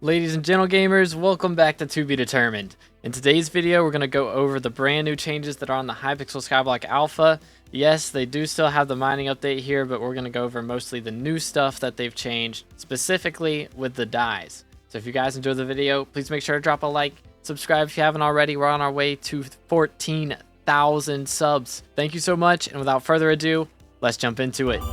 Ladies and gentle gamers, welcome back to To Be Determined. In today's video, we're going to go over the brand new changes that are on the Hypixel SkyBlock Alpha. Yes, they do still have the mining update here, but we're going to go over mostly the new stuff that they've changed, specifically with the dyes. So if you guys enjoyed the video, please make sure to drop a like, subscribe if you haven't already. We're on our way to 14,000 subs. Thank you so much, and without further ado, let's jump into it.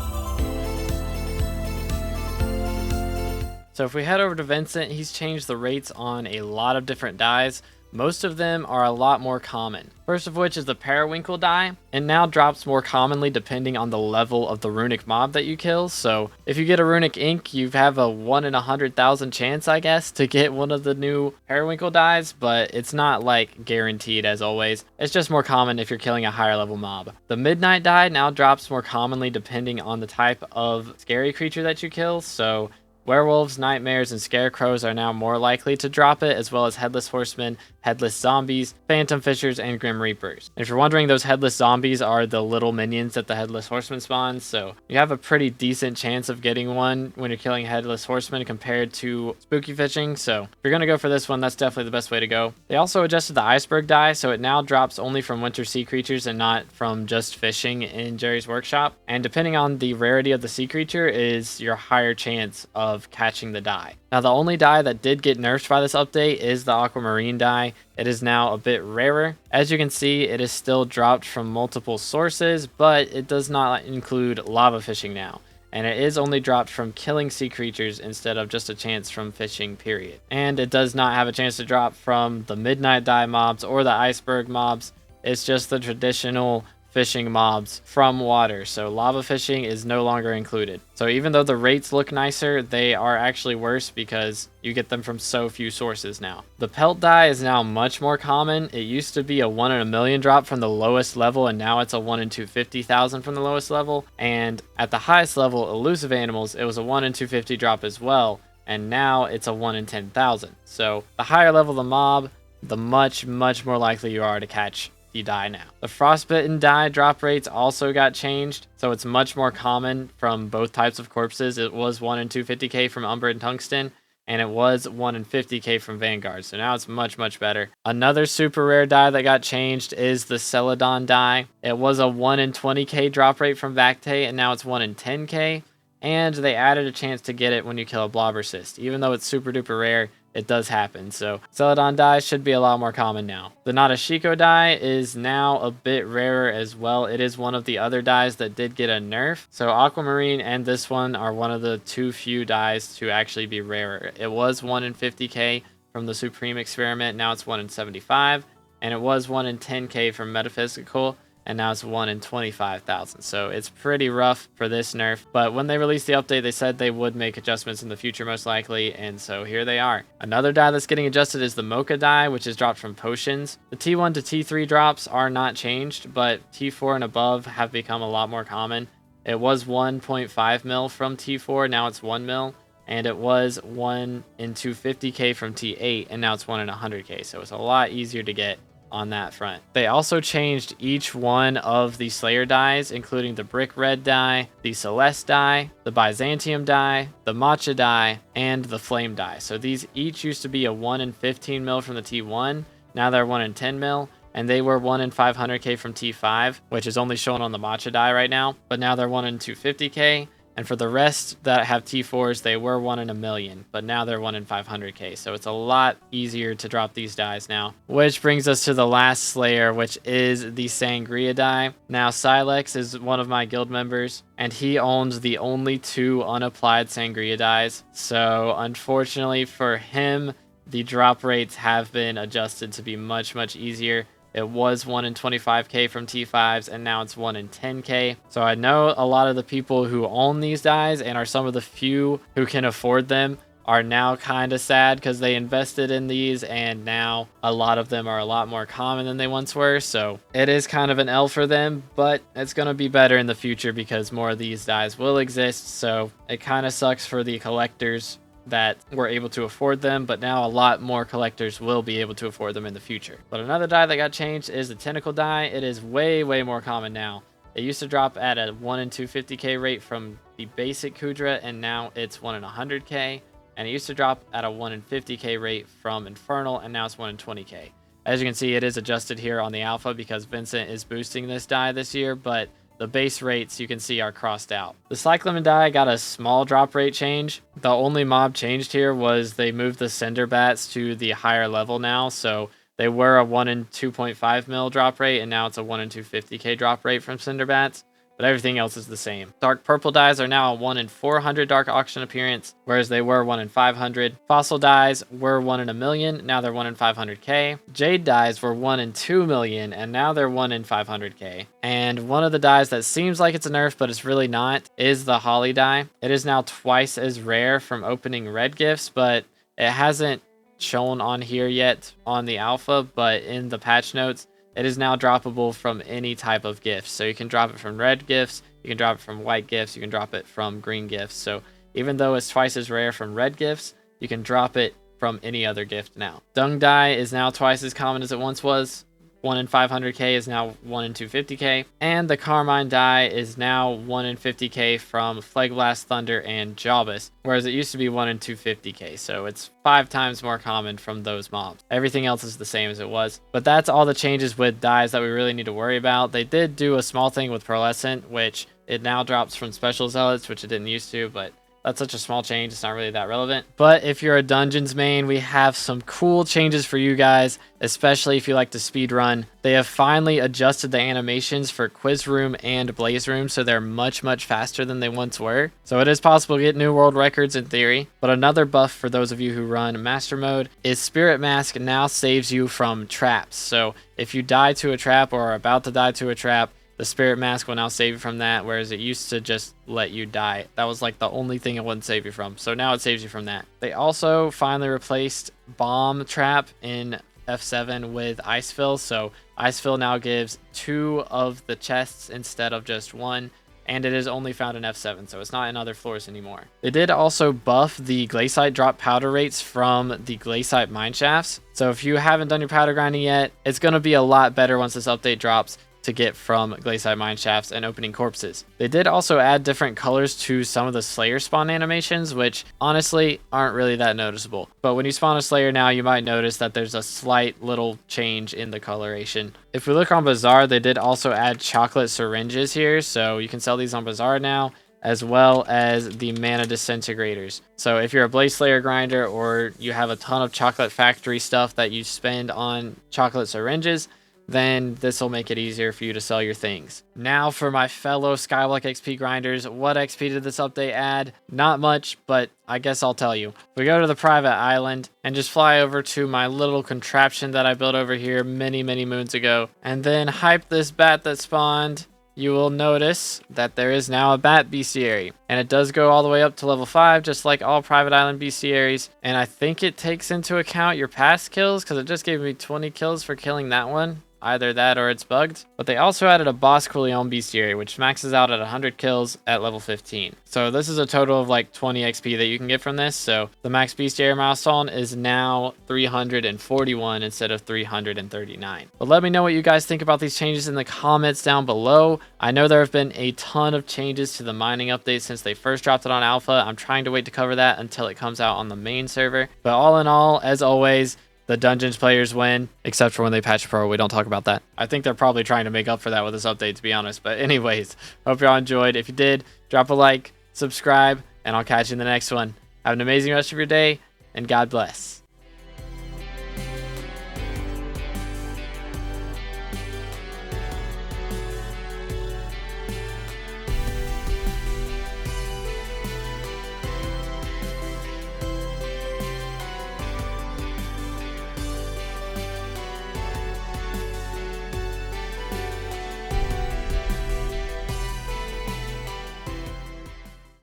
So if we head over to Vincent, he's changed the rates on a lot of different dyes. Most of them are a lot more common. First of which is the Periwinkle dye. It now drops more commonly depending on the level of the runic mob that you kill. So if you get a runic ink, you have a 1 in 100,000 chance, I guess, to get one of the new Periwinkle dyes, but it's not like guaranteed as always. It's just more common if you're killing a higher level mob. The Midnight dye now drops more commonly depending on the type of scary creature that you kill. So werewolves, nightmares, and scarecrows are now more likely to drop it, as well as headless horsemen, headless zombies, phantom fishers, and grim reapers. And if you're wondering, those headless zombies are the little minions that the headless horseman spawns, so you have a pretty decent chance of getting one when you're killing headless horsemen compared to spooky fishing. So if you're going to go for this one, that's definitely the best way to go. They also adjusted the iceberg dye, so it now drops only from winter sea creatures and not from just fishing in Jerry's workshop. And depending on the rarity of the sea creature is your higher chance of catching the dye. Now, the only dye that did get nerfed by this update is the aquamarine dye. It is now a bit rarer. As you can see, it is still dropped from multiple sources, but it does not include lava fishing now. And it is only dropped from killing sea creatures instead of just a chance from fishing, period. And it does not have a chance to drop from the midnight dye mobs or the iceberg mobs. It's just the traditional fishing mobs from water, so lava fishing is no longer included. So even though the rates look nicer, they are actually worse because you get them from so few sources now. The pelt dye is now much more common. It used to be a 1 in a million drop from the lowest level, and now it's a 1 in 250,000 from the lowest level. And at the highest level, elusive animals, it was a 1 in 250 drop as well, and now it's a 1 in 10,000. So the higher level the mob, the much more likely you are to catch the dye now. The frostbitten dye drop rates also got changed, so it's much more common from both types of corpses. It was 1 in 250k from Umber and Tungsten, and it was 1 in 50k from Vanguard, so now it's much better. Another super rare dye that got changed is the Celadon dye. It was a 1 in 20k drop rate from Vactay, and now it's 1 in 10k, and they added a chance to get it when you kill a blobber cyst. Even though it's super duper rare, it does happen, so Celadon dye should be a lot more common now. The Nadeshiko dye is now a bit rarer as well. It is one of the other dyes that did get a nerf. So Aquamarine and this one are one of the too few dyes to actually be rarer. It was 1 in 50k from the Supreme Experiment, now it's 1 in 75, and it was 1 in 10k from Metaphysical, and now it's 1 in 25,000. So it's pretty rough for this nerf. But when they released the update, they said they would make adjustments in the future most likely, and so here they are. Another dye that's getting adjusted is the Mocha dye, which is dropped from potions. The T1 to T3 drops are not changed, but T4 and above have become a lot more common. It was 1.5 mil from T4, now it's 1 mil. And it was 1 in 250k from T8, and now it's 1 in 100k. So it's a lot easier to get on that front. They also changed each one of the Slayer dyes, including the Brick Red dye, the Celeste dye, the Byzantium dye, the Matcha dye, and the Flame dye. So these each used to be a 1 in 15 mil from the T1. Now they're 1 in 10 mil. And they were 1 in 500k from T5, which is only shown on the Matcha dye right now. But now they're 1 in 250k. And for the rest that have T4s, they were 1 in a million, but now they're 1 in 500k. So it's a lot easier to drop these dyes now. Which brings us to the last Slayer, which is the Sangria dye. Now, Silex is one of my guild members, and he owns the only 2 unapplied Sangria dyes. So unfortunately for him, the drop rates have been adjusted to be much easier. It was 1 in 25k from T5s, and now it's 1 in 10k. So I know a lot of the people who own these dyes and are some of the few who can afford them are now kind of sad because they invested in these, and now a lot of them are a lot more common than they once were. So it is kind of an L for them, but it's going to be better in the future because more of these dyes will exist. So it kind of sucks for the collectors that were able to afford them, but now a lot more collectors will be able to afford them in the future. But another dye that got changed is the Tentacle dye. It is way more common now. It used to drop at a 1 in 250k rate from the basic Kuudra, and now it's 1 in 100k. and it used to drop at a 1 in 50k rate from Infernal, and now it's 1 in 20k. As you can see, it is adjusted here on the alpha because Vincent is boosting this die this year, but the base rates you can see are crossed out. The Cyclamen die got a small drop rate change. The only mob changed here was they moved the Cinder Bats to the higher level now, so they were a 1 in 2.5 mil drop rate, and now it's a 1 in 250k drop rate from Cinder Bats. But everything else is the same. Dark Purple dies are now a 1 in 400 Dark Auction appearance, whereas they were 1 in 500. Fossil dies were 1 in a million, now they're 1 in 500k. Jade dies were 1 in 2 million, and now they're 1 in 500k. And one of the dies that seems like it's a nerf, but it's really not, is the Holly die. It is now twice as rare from opening red gifts, but it hasn't shown on here yet on the alpha, but in the patch notes it is now droppable from any type of gifts. So you can drop it from red gifts, you can drop it from white gifts, you can drop it from green gifts. So even though it's twice as rare from red gifts, you can drop it from any other gift now. Dung die is now twice as common as it once was. 1 in 500k is now 1 in 250k, and the Carmine die is now 1 in 50k from Flag Blast, Thunder, and Jawbus, whereas it used to be 1 in 250k, so it's 5 times more common from those mobs. Everything else is the same as it was, but that's all the changes with dies that we really need to worry about. They did do a small thing with Pearlescent, which it now drops from Special Zealots, which it didn't used to, but that's such a small change, it's not really that relevant. But if you're a Dungeons main, we have some cool changes for you guys, especially if you like to speedrun. They have finally adjusted the animations for Quiz Room and Blaze Room, so they're much faster than they once were. So it is possible to get new world records in theory. But another buff for those of you who run Master Mode is Spirit Mask now saves you from traps. So if you die to a trap or are about to die to a trap, the Spirit Mask will now save you from that, whereas it used to just let you die. That was like the only thing it wouldn't save you from. So now it saves you from that. They also finally replaced Bomb Trap in F7 with Ice Fill. So Ice Fill now gives 2 of the chests instead of just 1. And it is only found in F7, so it's not in other floors anymore. They did also buff the Glaciite drop powder rates from the Glaciite Mineshafts. So if you haven't done your powder grinding yet, it's going to be a lot better once this update drops to get from Glaciite Mineshafts and opening corpses. They did also add different colors to some of the Slayer spawn animations, which honestly aren't really that noticeable. But when you spawn a Slayer now, you might notice that there's a slight little change in the coloration. If we look on Bazaar, they did also add chocolate syringes here, so you can sell these on Bazaar now, as well as the mana disintegrators. So if you're a Blaze Slayer grinder or you have a ton of chocolate factory stuff that you spend on chocolate syringes, then this will make it easier for you to sell your things. Now for my fellow SkyBlock XP grinders, what XP did this update add? Not much, but I guess I'll tell you. We go to the private island and just fly over to my little contraption that I built over here many moons ago, and then hype this bat that spawned. You will notice that there is now a bat bestiary, and it does go all the way up to level 5, just like all private island bestiaries. And I think it takes into account your past kills, because it just gave me 20 kills for killing that one. Either that or it's bugged. But they also added a boss Quillion bestiary, which maxes out at 100 kills at level 15. So this is a total of like 20 XP that you can get from this. So the max bestiary milestone is now 341 instead of 339. But let me know what you guys think about these changes in the comments down below. I know there have been a ton of changes to the mining update since they first dropped it on alpha. I'm trying to wait to cover that until it comes out on the main server. But all in all, as always, the Dungeons players win, except for when they patch Pro. We don't talk about that. I think they're probably trying to make up for that with this update, to be honest. But anyways, hope y'all enjoyed. If you did, drop a like, subscribe, and I'll catch you in the next one. Have an amazing rest of your day, and God bless.